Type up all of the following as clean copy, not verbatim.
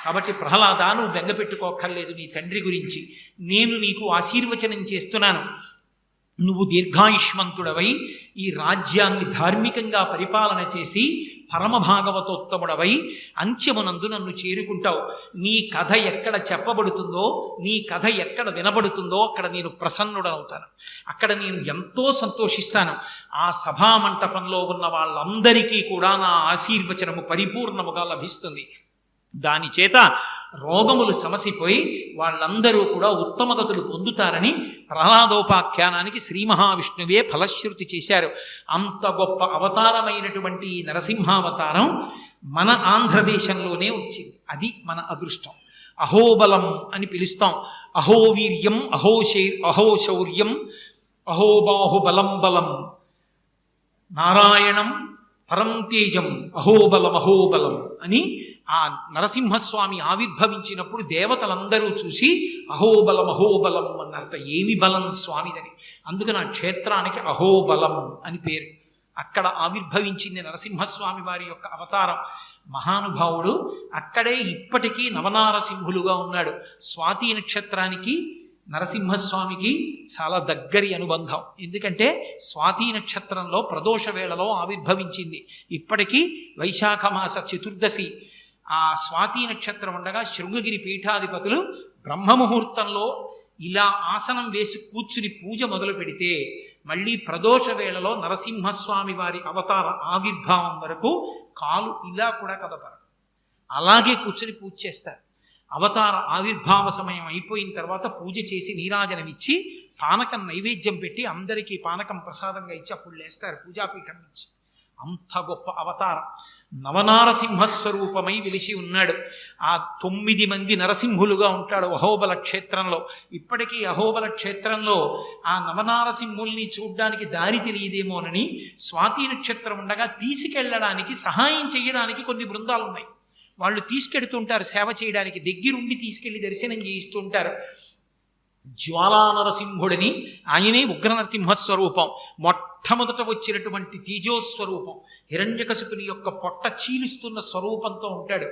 కాబట్టి ప్రహ్లాద, నువ్వు బెంగపెట్టుకోక్కర్లేదు నీ తండ్రి గురించి. నేను నీకు ఆశీర్వచనం చేస్తున్నాను. నువ్వు దీర్ఘాయుష్మంతుడవై ఈ రాజ్యాన్ని ధార్మికంగా పరిపాలన చేసి పరమభాగవతోత్తముడవై అంత్యమునందు నన్ను చేరుకుంటావు. నీ కథ ఎక్కడ చెప్పబడుతుందో, నీ కథ ఎక్కడ వినబడుతుందో అక్కడ నేను ప్రసన్నుడనవుతాను. అక్కడ నేను ఎంతో సంతోషిస్తాను. ఆ సభామంటపంలో ఉన్న వాళ్ళందరికీ కూడా నా ఆశీర్వచనము పరిపూర్ణముగా లభిస్తుంది. దాని చేత రోగములు సమసిపోయి వాళ్ళందరూ కూడా ఉత్తమగతులు పొందుతారని ప్రహ్లాదోపాఖ్యానానికి శ్రీ మహావిష్ణువే ఫలశ్రుతి చేశారు. అంత గొప్ప అవతారమైనటువంటి ఈ నరసింహావతారం మన ఆంధ్రదేశంలోనే వచ్చింది. అది మన అదృష్టం. అహోబలం అని పిలుస్తాం. అహోవీర్యం, అహోశౌర్యం, అహోబాహుబలం బలం, నారాయణం పరం తేజం, అహోబలం అహోబలం అని ఆ నరసింహస్వామి ఆవిర్భవించినప్పుడు దేవతలందరూ చూసి అహోబలం అహోబలం అన్నారట. ఏమి బలం స్వామిదని. అందుకని ఆ క్షేత్రానికి అహోబలం అని పేరు. అక్కడ ఆవిర్భవించింది నరసింహస్వామి వారి యొక్క అవతారం. మహానుభావుడు అక్కడే ఇప్పటికీ నవనారసింహులుగా ఉన్నాడు. స్వాతి నక్షత్రానికి నరసింహస్వామికి చాలా దగ్గరి అనుబంధం. ఎందుకంటే స్వాతి నక్షత్రంలో ప్రదోష వేళలో ఆవిర్భవించింది. ఇప్పటికీ వైశాఖ మాస చతుర్దశి ఆ స్వాతి నక్షత్రం ఉండగా శృంగగిరి పీఠాధిపతులు బ్రహ్మముహూర్తంలో ఇలా ఆసనం వేసి కూర్చుని పూజ మొదలు పెడితే మళ్ళీ ప్రదోష వేళలో నరసింహస్వామి వారి అవతార ఆవిర్భావం వరకు కాలు ఇలా కూడా కదపరు. అలాగే కూర్చుని పూజ చేస్తారు. అవతార ఆవిర్భావ సమయం అయిపోయిన తర్వాత పూజ చేసి నీరాజనమిచ్చి పానకం నైవేద్యం పెట్టి అందరికీ పానకం ప్రసాదంగా ఇచ్చి అప్పుడు లేస్తారు పూజాపీఠం నుంచి. అంత గొప్ప అవతారం. నవనారసింహస్వరూపమై వెలిసి ఉన్నాడు. ఆ 9 మంది నరసింహులుగా ఉంటాడు అహోబల క్షేత్రంలో. ఇప్పటికీ అహోబల క్షేత్రంలో ఆ నవనారసింహుల్ని చూడ్డానికి దారి తెలియదేమోనని స్వాతి నక్షత్రం ఉండగా తీసుకెళ్ళడానికి సహాయం చేయడానికి కొన్ని బృందాలు ఉన్నాయి. వాళ్ళు తీసుకెడుతుంటారు సేవ చేయడానికి. దగ్గరుండి తీసుకెళ్లి దర్శనం చేయిస్తుంటారు. జ్వాలానరసింహుడిని, ఆయనే ఉగ్ర నరసింహస్వరూపం. మొట్టమొదట వచ్చినటువంటి తేజోస్వరూపం. హిరణ్యకశిపుని యొక్క పొట్ట చీలుస్తున్న స్వరూపంతో ఉంటాడు.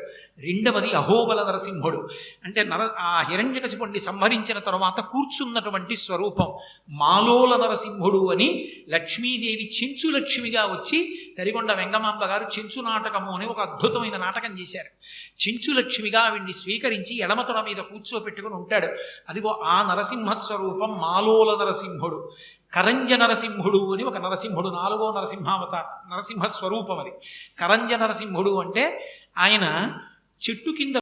రెండవది అహోబల నరసింహుడు. అంటే ఆ హిరణ్యకశిపుడిని సంహరించిన తర్వాత కూర్చున్నటువంటి స్వరూపం. మాలోల నరసింహుడు అని లక్ష్మీదేవి చెంచు లక్ష్మిగా వచ్చి తరిగొండ వెంగమాంబ గారు చెంచు నాటకము అని ఒక అద్భుతమైన నాటకం చేశారు. చెంచు లక్ష్మిగా ఆవిడ్ని స్వీకరించి ఎడమతొడ మీద కూర్చోపెట్టుకుని ఉంటాడు. అదిగో ఆ నరసింహస్వరూపం మాలోల నరసింహుడు. కరంజ నరసింహుడు అని ఒక నరసింహుడు, 4వ నరసింహస్వరూపం అది. కరంజ నరసింహుడు అంటే ఆయన చెట్టు కింద